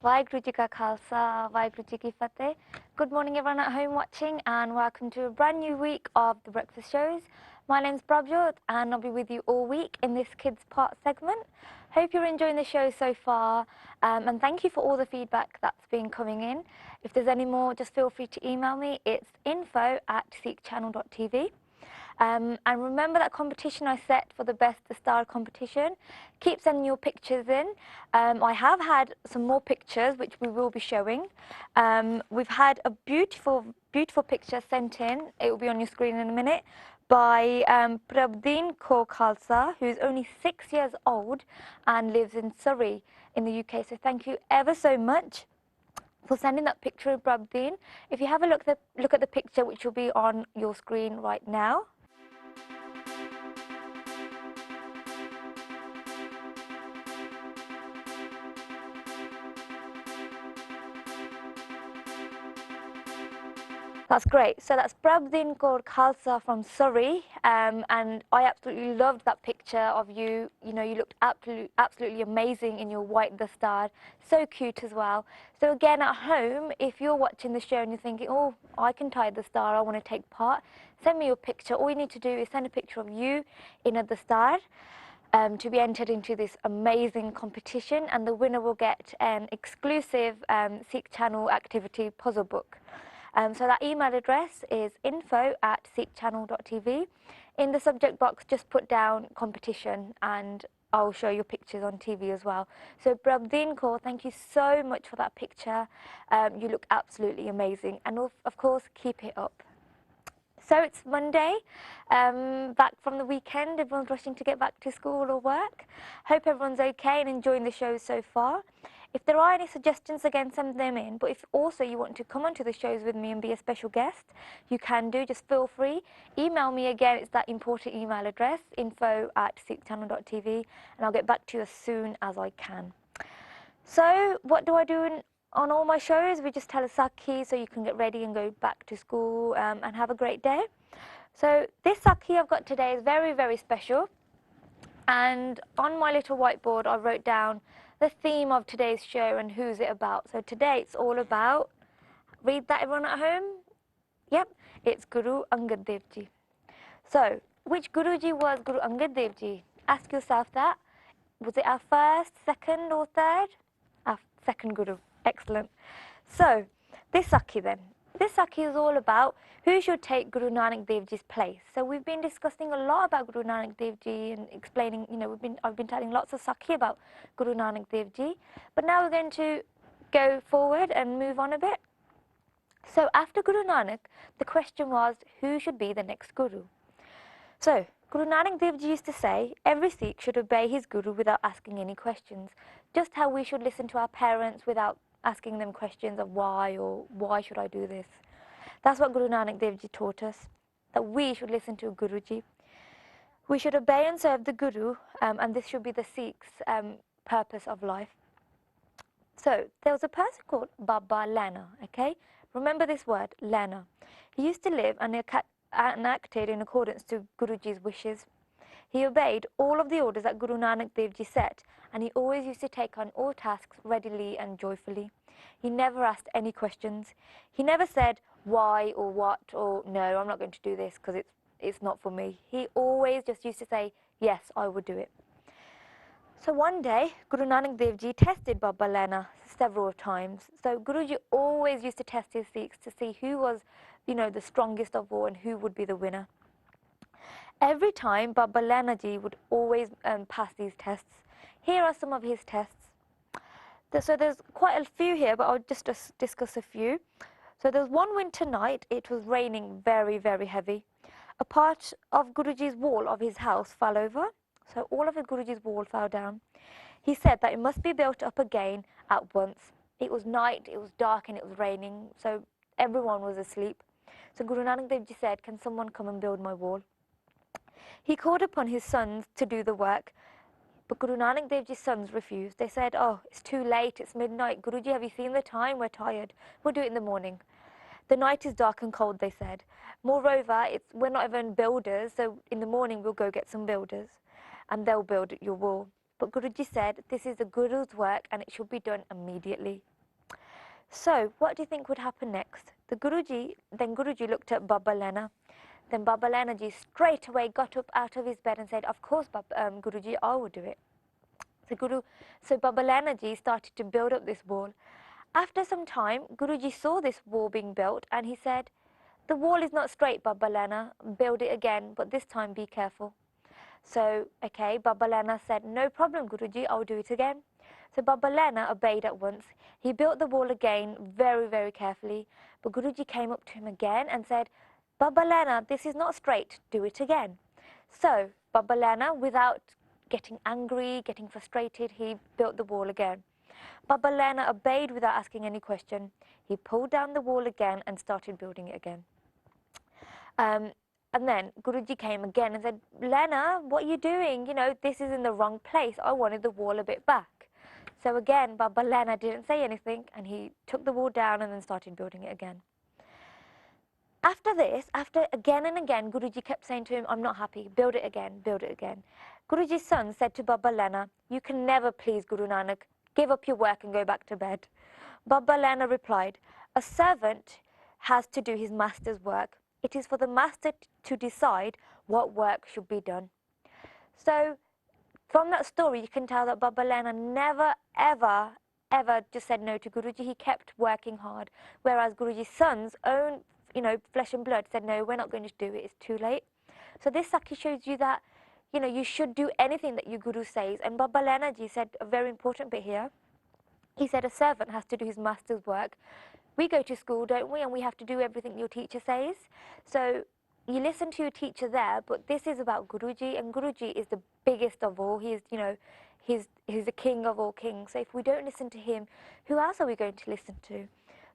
Vaheguru Ji Ka Khalsa, Vaheguru Ji Ki Fateh. Good morning everyone at home watching and welcome to a brand new week of the breakfast shows. My name's Prabhjyot and I'll be with you all week in this Kids Part segment. Hope you're enjoying the show so far and thank you for all the feedback that's been coming in. If there's any more, just feel free to email me. It's info@seekchannel.tv. And remember that competition I set for the Best the Star competition. Keep sending your pictures in. I have had some more pictures which we will be showing. We've had a beautiful picture sent in. It will be on your screen in a minute by Prabhjyot Khalsa, who's only 6 years old and lives in Surrey in the UK. So thank you ever so much for sending that picture of Prabhjyot. If you have a look at the picture which will be on your screen right now. That's great. So that's Prabhjyot Kaur Khalsa from Surrey, and I absolutely loved that picture of you. You know, you looked absolutely amazing in your white the star. So cute as well. So again, at home, if you're watching the show and you're thinking, oh, I can tie the star, I want to take part, send me your picture. All you need to do is send a picture of you in at the star. To be entered into this amazing competition, and the winner will get an exclusive Seek Channel activity puzzle book. So that email address is info@seekchannel.tv. In the subject box, just put down competition and I'll show your pictures on TV as well. So Prabhjyot Kaur, thank you so much for that picture. You look absolutely amazing, and of course, keep it up. So it's Monday, back from the weekend. Everyone's rushing to get back to school or work. Hope everyone's okay and enjoying the show so far. If there are any suggestions, again, send them in. But if also you want to come onto the shows with me and be a special guest, you can do. Just feel free. Email me again. It's that important email address, info@seekchannel.tv, and I'll get back to you as soon as I can. So what do I do on all my shows? We just tell a sakhi so you can get ready and go back to school and have a great day. So this sakhi I've got today is very, very special. And on my little whiteboard, I wrote down the theme of today's show and who's it about. So today it's all about, read that everyone at home? Yep, it's Guru Angad Dev Ji. So, which Guruji was Guru Angad Dev Ji? Ask yourself that. Was it our first, second or third? Our second Guru. Excellent. So, this Sakhi then. This Sakhi is all about who should take Guru Nanak Dev Ji's place. So we've been discussing a lot about Guru Nanak Dev Ji and explaining, you know, I've been telling lots of Sakhi about Guru Nanak Dev Ji. But now we're going to go forward and move on a bit. So after Guru Nanak, the question was, who should be the next Guru? So, Guru Nanak Dev Ji used to say, every Sikh should obey his Guru without asking any questions. Just how we should listen to our parents without asking them questions of why or why should I do this. That's what Guru Nanak Dev Ji taught us, that we should listen to Guruji. We should obey and serve the Guru, and this should be the Sikh's purpose of life. So, there was a person called Baba Lana, okay? Remember this word, Lana. He used to live and acted in accordance to Guruji's wishes. He obeyed all of the orders that Guru Nanak Dev Ji set, and he always used to take on all tasks readily and joyfully. He never asked any questions. He never said why or what or no, I'm not going to do this because it's not for me. He always just used to say, yes, I would do it. So one day, Guru Nanak Dev Ji tested Baba Lana several times. So Guruji always used to test his Sikhs to see who was, you know, the strongest of all and who would be the winner. Every time, Baba Lana Ji would always pass these tests. Here are some of his tests. So there's quite a few here, but I'll just discuss a few. So there's one winter night, it was raining very, very heavy. A part of Guruji's wall of his house fell over. So all of the Guruji's wall fell down. He said that it must be built up again at once. It was night, it was dark and it was raining, so everyone was asleep. So Guru Nanak Dev Ji said, can someone come and build my wall? He called upon his sons to do the work, but Guru Nanak Dev Ji's sons refused. They said, oh, it's too late, it's midnight. Guruji, have you seen the time? We're tired. We'll do it in the morning. The night is dark and cold, they said. Moreover, we're not even builders, so in the morning we'll go get some builders and they'll build your wall. But Guruji said, this is the Guru's work and it should be done immediately. So what do you think would happen next? Then Guruji looked at Baba Lena. Then Baba Lena ji straight away got up out of his bed and said, of course, Guruji, I will do it. So Baba Lena ji started to build up this wall. After some time, Guruji saw this wall being built and he said, the wall is not straight, Baba Lena, build it again, but this time be careful. So, okay, Baba Lena said, no problem, Guruji, I'll do it again. So Baba Lena obeyed at once. He built the wall again very, very carefully. But Guruji came up to him again and said, Baba Lena, this is not straight, do it again. So Baba Lena, without getting angry, getting frustrated, he built the wall again. Baba Lena obeyed without asking any question. He pulled down the wall again and started building it again. And then Guruji came again and said, Lena, what are you doing? You know, this is in the wrong place. I wanted the wall a bit back. So again, Baba Lena didn't say anything and he took the wall down and then started building it again. After this, after again and again, Guruji kept saying to him, I'm not happy, build it again, build it again. Guruji's son said to Baba Lena, you can never please Guru Nanak, give up your work and go back to bed. Baba Lena replied, a servant has to do his master's work. It is for the master to decide what work should be done. So from that story, you can tell that Baba Lena never, ever, ever just said no to Guruji. He kept working hard, whereas Guruji's son's own, flesh and blood said, no, we're not going to do it. It's too late. So this Sakhi shows you that, you should do anything that your Guru says. And Baba Lena ji said a very important bit here. He said a servant has to do his master's work. We go to school, don't we? And we have to do everything your teacher says. So you listen to your teacher there, but this is about Guruji, and Guruji is the biggest of all. He is, he's the king of all kings. So if we don't listen to him, who else are we going to listen to?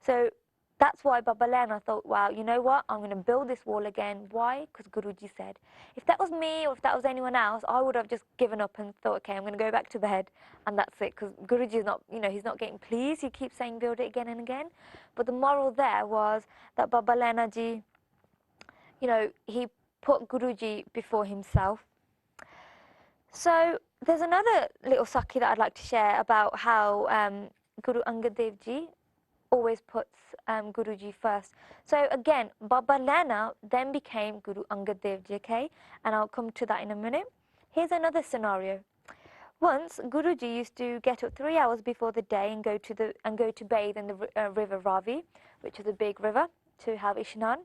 So that's why Baba Lena thought, wow, you know what? I'm going to build this wall again. Why? Because Guruji said. If that was me or if that was anyone else, I would have just given up and thought, okay, I'm going to go back to bed, and that's it. Because Guruji is not, he's not getting pleased. He keeps saying build it again and again. But the moral there was that Baba Lena ji, he put Guruji before himself. So there's another little Sakhi that I'd like to share about how Guru Angad Dev Ji always puts Guruji first. So again, Baba Lena then became Guru Angad Dev Ji, okay? And I'll come to that in a minute. Here's another scenario. Once Guruji used to get up 3 hours before the day and go to bathe in the river Ravi, which is a big river, to have Ishnan.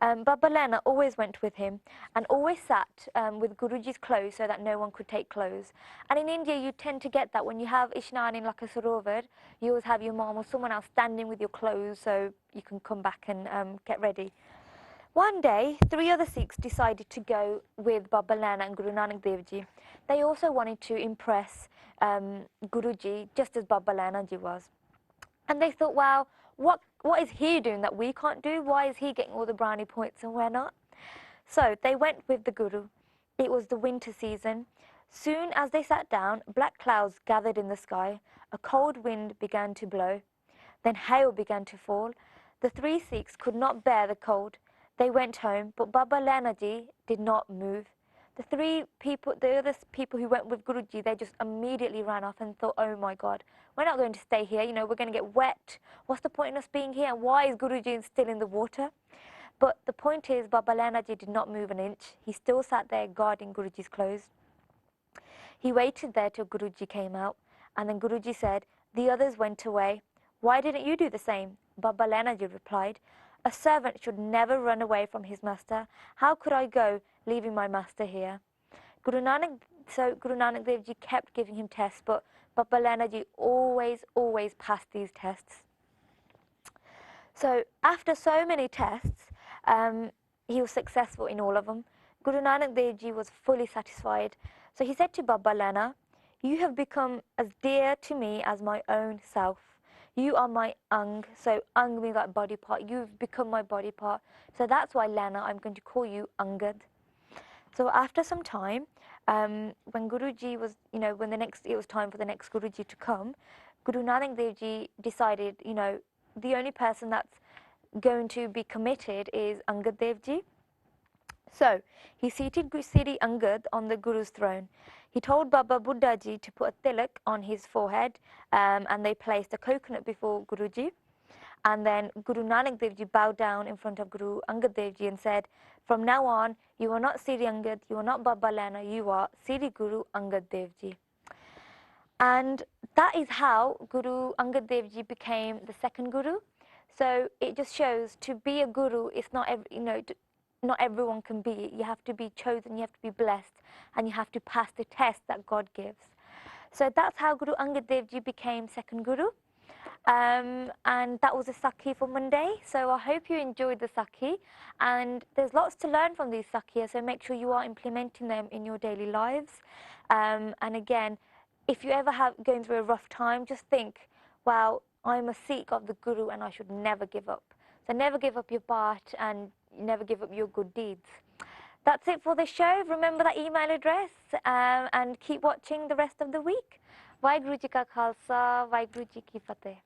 Baba Lena always went with him and always sat with Guruji's clothes so that no one could take clothes. And in India, you tend to get that when you have Ishnan in like a sarovar, you always have your mom or someone else standing with your clothes so you can come back and get ready. One day, 3 other Sikhs decided to go with Baba Lena and Guru Nanak Dev Ji. They also wanted to impress Guruji just as Baba Lena Ji was. And they thought, wow, what is he doing that we can't do? Why is he getting all the brownie points and we're not? So they went with the Guru. It was the winter season. Soon as they sat down, black clouds gathered in the sky. A cold wind began to blow. Then hail began to fall. The 3 Sikhs could not bear the cold. They went home, but Baba Lena Ji did not move. The other people who went with Guruji, they just immediately ran off and thought, oh my God, we're not going to stay here. We're going to get wet. What's the point in us being here? And why is Guruji still in the water? But the point is, Baba Lena Ji did not move an inch. He still sat there guarding Guruji's clothes. He waited there till Guruji came out. And then Guruji said, the others went away. Why didn't you do the same? Baba Lena Ji replied, a servant should never run away from his master. How could I go, leaving my master here? Guru Nanak Dev Ji kept giving him tests, but Baba Lena Ji always passed these tests. So after so many tests, he was successful in all of them. Guru Nanak Dev Ji was fully satisfied. So he said to Baba Lena, you have become as dear to me as my own self. You are my ang. So ang means like body part. You've become my body part. So that's why, Lena, I'm going to call you Angad. So after some time, when Guruji was, when it was time for the next Guruji to come, Guru Nanak Dev Ji decided, the only person that's going to be committed is Angad Dev Ji. So he seated Siri Angad on the Guru's throne. He told Baba Buddha Ji to put a tilak on his forehead, and they placed a coconut before Guruji. And then Guru Nanak Dev Ji bowed down in front of Guru Angad Dev Ji and said, from now on, you are not Siri Angad, you are not Baba Lana, you are Siri Guru Angad Dev Ji. And that is how Guru Angad Dev Ji became the second Guru. So it just shows to be a Guru, it's not not everyone can be it. You have to be chosen, you have to be blessed, and you have to pass the test that God gives. So that's how Guru Angad Dev Ji became second Guru. And that was a Sakhi for Monday. So I hope you enjoyed the Sakhi. And there's lots to learn from these Sakhis, so make sure you are implementing them in your daily lives. And again, if you ever have going through a rough time, just think, wow, I'm a Sikh of the Guru and I should never give up. So never give up your part and never give up your good deeds. That's it for the show. Remember that email address and keep watching the rest of the week. Vaheguru Ji Ka Khalsa, Vaheguru Ji Ki Fateh.